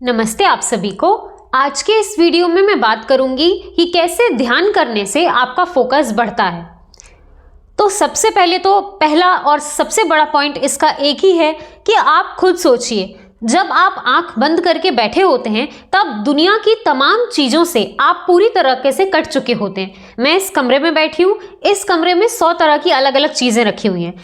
नमस्ते आप सभी को। आज के इस वीडियो में मैं बात करूंगी कि कैसे ध्यान करने से आपका फोकस बढ़ता है। तो सबसे पहले तो पहला और सबसे बड़ा पॉइंट इसका एक ही है कि आप खुद सोचिए, जब आप आंख बंद करके बैठे होते हैं तब दुनिया की तमाम चीज़ों से आप पूरी तरीके से कट चुके होते हैं। मैं इस कमरे में बैठी हूँ, इस कमरे में 100 तरह की अलग अलग चीज़ें रखी हुई हैं।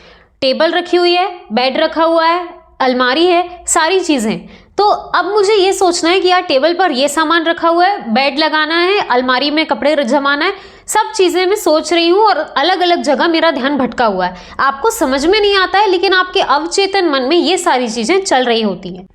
टेबल रखी हुई है, बेड रखा हुआ है, अलमारी है, सारी चीज़ें। तो अब मुझे ये सोचना है कि यार टेबल पर ये सामान रखा हुआ है, बेड लगाना है, अलमारी में कपड़े जमाना है, सब चीज़ें मैं सोच रही हूँ और अलग अलग जगह मेरा ध्यान भटका हुआ है। आपको समझ में नहीं आता है, लेकिन आपके अवचेतन मन में ये सारी चीज़ें चल रही होती हैं।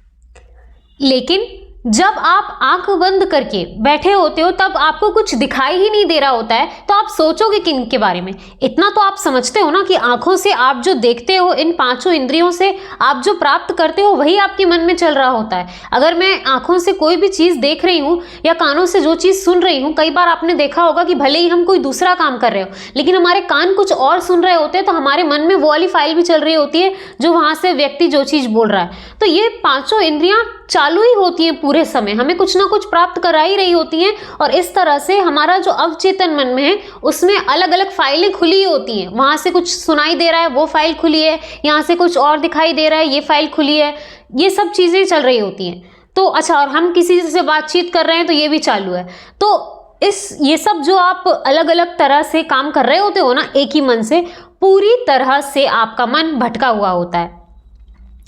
लेकिन जब आप आंख बंद करके बैठे होते हो तब आपको कुछ दिखाई ही नहीं दे रहा होता है, तो आप सोचोगे किन के बारे में? इतना तो आप समझते हो ना कि आंखों से आप जो देखते हो, इन पांचों इंद्रियों से आप जो प्राप्त करते हो वही आपके मन में चल रहा होता है। अगर मैं आंखों से कोई भी चीज़ देख रही हूँ या कानों से जो चीज़ सुन रही हूँ, कई बार आपने देखा होगा कि भले ही हम कोई दूसरा काम कर रहे हो लेकिन हमारे कान कुछ और सुन रहे होते हैं, तो हमारे मन में वो वाली फाइल भी चल रही होती है जो वहाँ से व्यक्ति जो चीज़ बोल रहा है। तो ये पांचों इंद्रियां चालू ही होती हैं पूरे समय, हमें कुछ ना कुछ प्राप्त करा ही रही होती हैं। और इस तरह से हमारा जो अवचेतन मन में है उसमें अलग अलग फाइलें खुली होती हैं। वहाँ से कुछ सुनाई दे रहा है, वो फाइल खुली है, यहाँ से कुछ और दिखाई दे रहा है, ये फाइल खुली है, ये सब चीज़ें चल रही होती हैं। तो अच्छा, और हम किसी से बातचीत कर रहे हैं तो ये भी चालू है। तो ये सब जो आप अलग अलग तरह से काम कर रहे होते हो ना एक ही मन से, पूरी तरह से आपका मन भटका हुआ होता है।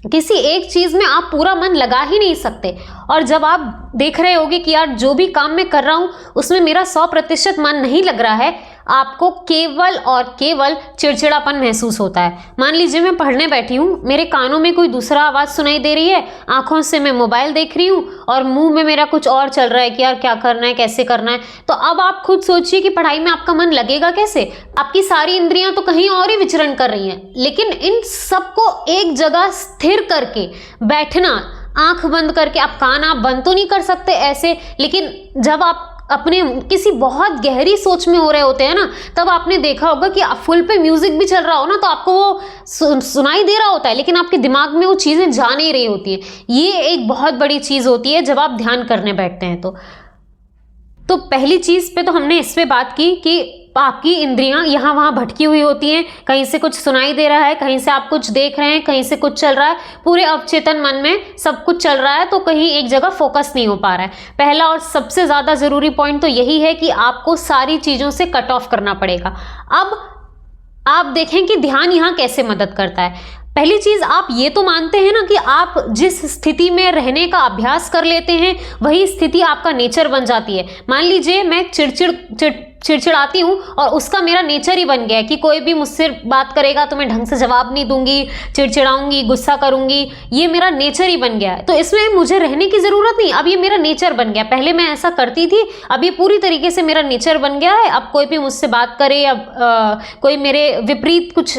किसी एक चीज़ में आप पूरा मन लगा ही नहीं सकते। और जब आप देख रहे होगे कि यार जो भी काम मैं कर रहा हूँ उसमें मेरा 100% मन नहीं लग रहा है, आपको केवल और केवल चिड़चिड़ापन महसूस होता है। मान लीजिए मैं पढ़ने बैठी हूँ, मेरे कानों में कोई दूसरा आवाज़ सुनाई दे रही है, आंखों से मैं मोबाइल देख रही हूँ और मुंह में मेरा कुछ और चल रहा है कि यार क्या करना है, कैसे करना है। तो अब आप खुद सोचिए कि पढ़ाई में आपका मन लगेगा कैसे? आपकी सारी इंद्रियां तो कहीं और ही विचरण कर रही हैं। लेकिन इन सबको एक जगह स्थिर करके बैठना, आंख बंद करके, आप कान आप बंद तो नहीं कर सकते ऐसे, लेकिन जब आप अपने किसी बहुत गहरी सोच में हो रहे होते हैं ना, तब आपने देखा होगा कि फुल पे म्यूजिक भी चल रहा हो ना तो आपको वो सुनाई दे रहा होता है, लेकिन आपके दिमाग में वो चीज़ें जा नहीं रही होती हैं। ये एक बहुत बड़ी चीज़ होती है जब आप ध्यान करने बैठते हैं। तो पहली चीज़ पे तो हमने इस पे बात की कि आपकी इंद्रियां यहाँ वहाँ भटकी हुई होती हैं। कहीं से कुछ सुनाई दे रहा है, कहीं से आप कुछ देख रहे हैं, कहीं से कुछ चल रहा है, पूरे अवचेतन मन में सब कुछ चल रहा है, तो कहीं एक जगह फोकस नहीं हो पा रहा है। पहला और सबसे ज़्यादा ज़रूरी पॉइंट तो यही है कि आपको सारी चीज़ों से कट ऑफ करना पड़ेगा। अब आप देखें कि ध्यान यहाँ कैसे मदद करता है। पहली चीज, आप ये तो मानते हैं ना कि आप जिस स्थिति में रहने का अभ्यास कर लेते हैं वही स्थिति आपका नेचर बन जाती है। मान लीजिए मैं चिड़चिड़ाती हूँ और उसका मेरा नेचर ही बन गया है कि कोई भी मुझसे बात करेगा तो मैं ढंग से जवाब नहीं दूंगी, चिड़चिड़ाऊंगी, गुस्सा करूंगी, ये मेरा नेचर ही बन गया है। तो इसमें मुझे रहने की जरूरत नहीं, अब ये मेरा नेचर बन गया। पहले मैं ऐसा करती थी, अब ये पूरी तरीके से मेरा नेचर बन गया है। अब कोई भी मुझसे बात करे, अब कोई मेरे विपरीत कुछ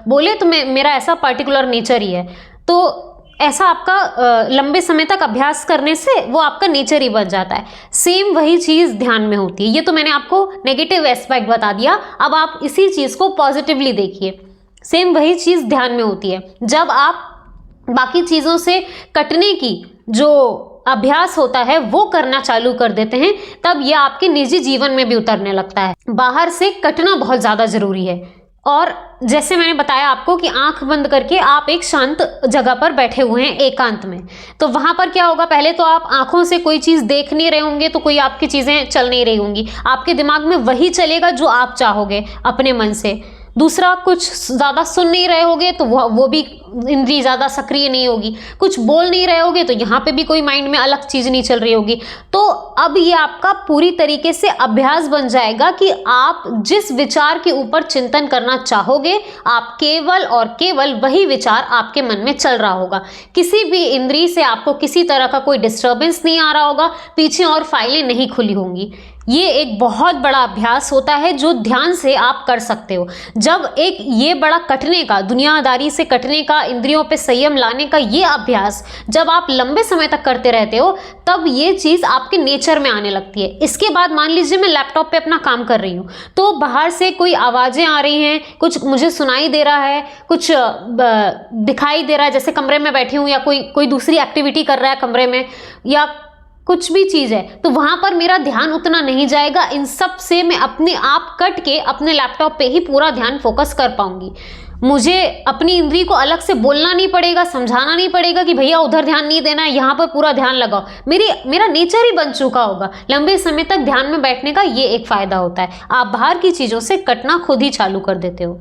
बोले तो मेरा ऐसा पर्टिकुलर नेचर ही है। तो ऐसा आपका लंबे समय तक अभ्यास करने से वो आपका नेचर ही बन जाता है। सेम वही चीज़ ध्यान में होती है। ये तो मैंने आपको नेगेटिव एस्पेक्ट बता दिया, अब आप इसी चीज़ को पॉजिटिवली देखिए। सेम वही चीज़ ध्यान में होती है। जब आप बाकी चीज़ों से कटने की जो अभ्यास होता है वो करना चालू कर देते हैं, तब यह आपके निजी जीवन में भी उतरने लगता है। बाहर से कटना बहुत ज़्यादा ज़रूरी है। और जैसे मैंने बताया आपको कि आंख बंद करके आप एक शांत जगह पर बैठे हुए हैं एकांत में, तो वहां पर क्या होगा? पहले तो आप आंखों से कोई चीज़ देख नहीं रहे होंगे, तो कोई आपकी चीज़ें चल नहीं रही होंगी, आपके दिमाग में वही चलेगा जो आप चाहोगे अपने मन से। दूसरा, कुछ ज़्यादा सुन नहीं रहे होगे तो वो भी इंद्री ज़्यादा सक्रिय नहीं होगी। कुछ बोल नहीं रहे होगे तो यहाँ पे भी कोई माइंड में अलग चीज़ नहीं चल रही होगी। तो अब ये आपका पूरी तरीके से अभ्यास बन जाएगा कि आप जिस विचार के ऊपर चिंतन करना चाहोगे, आप केवल और केवल वही विचार आपके मन में चल रहा होगा। किसी भी इंद्री से आपको किसी तरह का कोई डिस्टर्बेंस नहीं आ रहा होगा, पीछे और फाइलें नहीं खुली होंगी। ये एक बहुत बड़ा अभ्यास होता है जो ध्यान से आप कर सकते हो। जब एक ये बड़ा कटने का, दुनियादारी से कटने का, इंद्रियों पे संयम लाने का ये अभ्यास जब आप लंबे समय तक करते रहते हो, तब ये चीज़ आपके नेचर में आने लगती है। इसके बाद मान लीजिए मैं लैपटॉप पे अपना काम कर रही हूँ, तो बाहर से कोई आवाज़ें आ रही हैं, कुछ मुझे सुनाई दे रहा है, कुछ दिखाई दे रहा है, जैसे कमरे में बैठी हूँ या कोई दूसरी एक्टिविटी कर रहा है कमरे में, या कुछ भी चीज़ है, तो वहाँ पर मेरा ध्यान उतना नहीं जाएगा। इन सब से मैं अपने आप कट के अपने लैपटॉप पे ही पूरा ध्यान फोकस कर पाऊंगी। मुझे अपनी इंद्री को अलग से बोलना नहीं पड़ेगा, समझाना नहीं पड़ेगा कि भैया उधर ध्यान नहीं देना है, यहाँ पर पूरा ध्यान लगाओ। मेरा नेचर ही बन चुका होगा। लंबे समय तक ध्यान में बैठने का ये एक फ़ायदा होता है, आप बाहर की चीज़ों से कटना खुद ही चालू कर देते हो।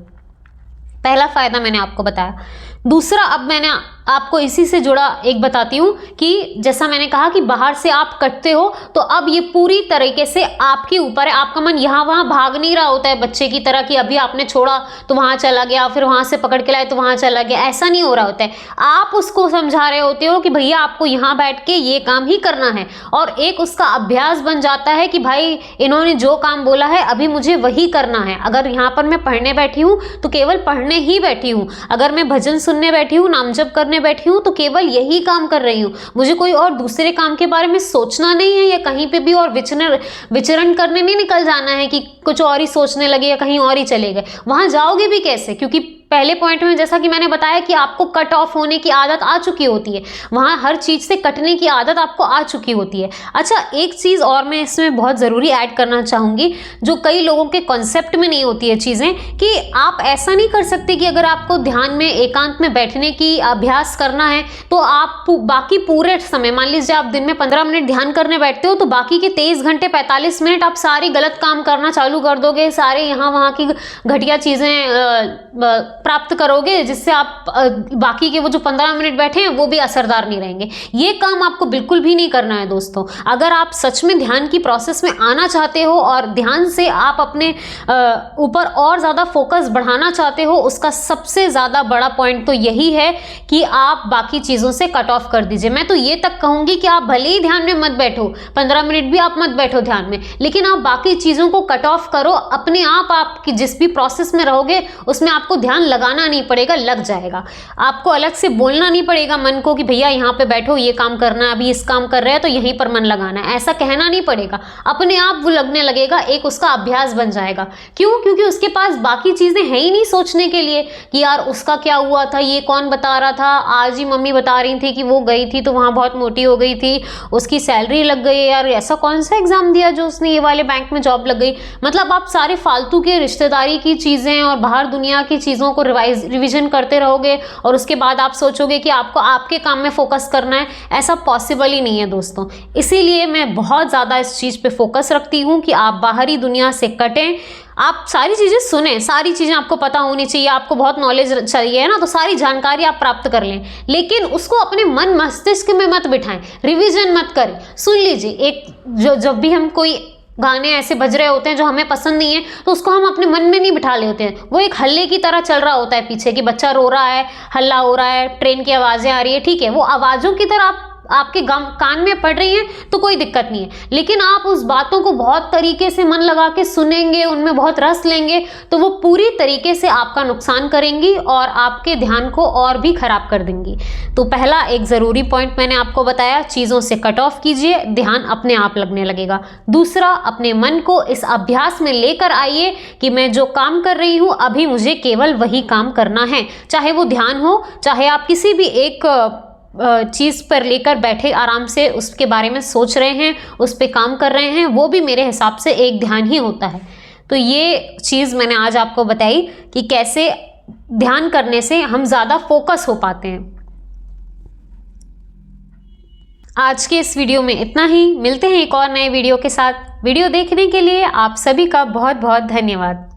पहला फ़ायदा मैंने आपको बताया। दूसरा, अब मैंने आपको इसी से जुड़ा एक बताती हूँ कि जैसा मैंने कहा कि बाहर से आप कटते हो, तो अब ये पूरी तरीके से आपके ऊपर है। आपका मन यहाँ वहाँ भाग नहीं रहा होता है बच्चे की तरह कि अभी आपने छोड़ा तो वहाँ चला गया, फिर वहाँ से पकड़ के लाए तो वहाँ चला गया, ऐसा नहीं हो रहा होता है। आप उसको समझा रहे होते हो कि भैया आपको यहाँ बैठ के ये काम ही करना है, और एक उसका अभ्यास बन जाता है कि भाई इन्होंने जो काम बोला है अभी मुझे वही करना है। अगर यहाँ पर मैं पढ़ने बैठी हूँ तो केवल पढ़ने ही बैठी हूँ, अगर मैं भजन सुनने बैठी हूँ, नाम जप करने बैठी हूँ, तो केवल यही काम कर रही हूँ। मुझे कोई और दूसरे काम के बारे में सोचना नहीं है, या कहीं पे भी और विचरण करने नहीं निकल जाना है कि कुछ और ही सोचने लगे या कहीं और ही चले गए। वहां जाओगे भी कैसे, क्योंकि पहले पॉइंट में जैसा कि मैंने बताया कि आपको कट ऑफ होने की आदत आ चुकी होती है, वहाँ हर चीज़ से कटने की आदत आपको आ चुकी होती है। अच्छा, एक चीज़ और मैं इसमें बहुत ज़रूरी ऐड करना चाहूँगी, जो कई लोगों के कॉन्सेप्ट में नहीं होती है चीज़ें, कि आप ऐसा नहीं कर सकते कि अगर आपको ध्यान में एकांत में बैठने की अभ्यास करना है तो आप बाकी पूरे समय, मान लीजिए आप दिन में 15 मिनट ध्यान करने बैठते हो, तो बाकी के 23 घंटे 45 मिनट आप सारी गलत काम करना चालू कर दोगे, सारे यहाँ वहाँ की घटिया चीज़ें प्राप्त करोगे, जिससे आप बाकी के वो जो 15 मिनट बैठे हैं वो भी असरदार नहीं रहेंगे। ये काम आपको बिल्कुल भी नहीं करना है दोस्तों। अगर आप सच में ध्यान की प्रोसेस में आना चाहते हो और ध्यान से आप अपने ऊपर और ज़्यादा फोकस बढ़ाना चाहते हो, उसका सबसे ज़्यादा बड़ा पॉइंट तो यही है कि आप बाकी चीज़ों से कट ऑफ कर दीजिए। मैं तो ये तक कहूँगी कि आप भले ही ध्यान में मत बैठो, 15 मिनट भी आप मत बैठो ध्यान में, लेकिन आप बाकी चीज़ों को कट ऑफ करो। अपने आप जिस भी प्रोसेस में रहोगे उसमें आपको ध्यान लगाना नहीं पड़ेगा, लग जाएगा। आपको अलग से बोलना नहीं पड़ेगा मन को कि भैया यहाँ पे बैठो, ये काम करना है, अभी इस काम कर रहे हैं तो यहीं पर मन लगाना है, ऐसा कहना नहीं पड़ेगा। अपने आप वो लगने लगेगा, एक उसका अभ्यास बन जाएगा। क्यों? क्योंकि उसके पास बाकी चीज़ें हैं ही नहीं सोचने के लिए कि यार उसका क्या हुआ था, ये कौन बता रहा था, आज ही मम्मी बता रही थी कि वो गई थी तो वहाँ बहुत मोटी हो गई थी, उसकी सैलरी लग गई, यार ऐसा कौन सा एग्जाम दिया जो उसने ये वाले बैंक में जॉब लग गई। मतलब आप सारे फालतू के रिश्तेदारी की चीज़ें और बाहर दुनिया की चीज़ों को रिविजन करते रहोगे और उसके बाद आप सोचोगे कि आपको आपके काम में फोकस करना है। ऐसा पॉसिबल ही नहीं है दोस्तों। इसीलिए मैं बहुत ज़्यादा इस चीज़ पे फोकस रखती हूँ कि आप बाहरी दुनिया से कटें, आप सारी चीज़ें सुनें, सारी चीज़ें आपको पता होनी चाहिए, आपको बहुत नॉलेज चाहिए है ना, तो सारी जानकारी आप प्राप्त कर लें, लेकिन उसको अपने मन मस्तिष्क में मत बिठाएं, रिविजन मत करें। सुन लीजिए, एक जब भी हम कोई गाने ऐसे बज रहे होते हैं जो हमें पसंद नहीं है, तो उसको हम अपने मन में नहीं बिठा लेते हैं। वो एक हल्ले की तरह चल रहा होता है पीछे कि बच्चा रो रहा है, हल्ला हो रहा है, ट्रेन की आवाज़ें आ रही है, ठीक है, वो आवाज़ों की तरह आपके कान में पड़ रही हैं तो कोई दिक्कत नहीं है, लेकिन आप उस बातों को बहुत तरीके से मन लगा के सुनेंगे, उनमें बहुत रस लेंगे, तो वो पूरी तरीके से आपका नुकसान करेंगी और आपके ध्यान को और भी खराब कर देंगी। तो पहला एक ज़रूरी पॉइंट मैंने आपको बताया, चीज़ों से कट ऑफ कीजिए, ध्यान अपने आप लगने लगेगा। दूसरा, अपने मन को इस अभ्यास में लेकर आइए कि मैं जो काम कर रही हूँ अभी मुझे केवल वही काम करना है, चाहे वो ध्यान हो, चाहे आप किसी भी एक चीज़ पर लेकर बैठे आराम से उसके बारे में सोच रहे हैं, उस पर काम कर रहे हैं, वो भी मेरे हिसाब से एक ध्यान ही होता है। तो ये चीज़ मैंने आज आपको बताई कि कैसे ध्यान करने से हम ज़्यादा फोकस हो पाते हैं। आज के इस वीडियो में इतना ही, मिलते हैं एक और नए वीडियो के साथ। वीडियो देखने के लिए आप सभी का बहुत बहुत धन्यवाद।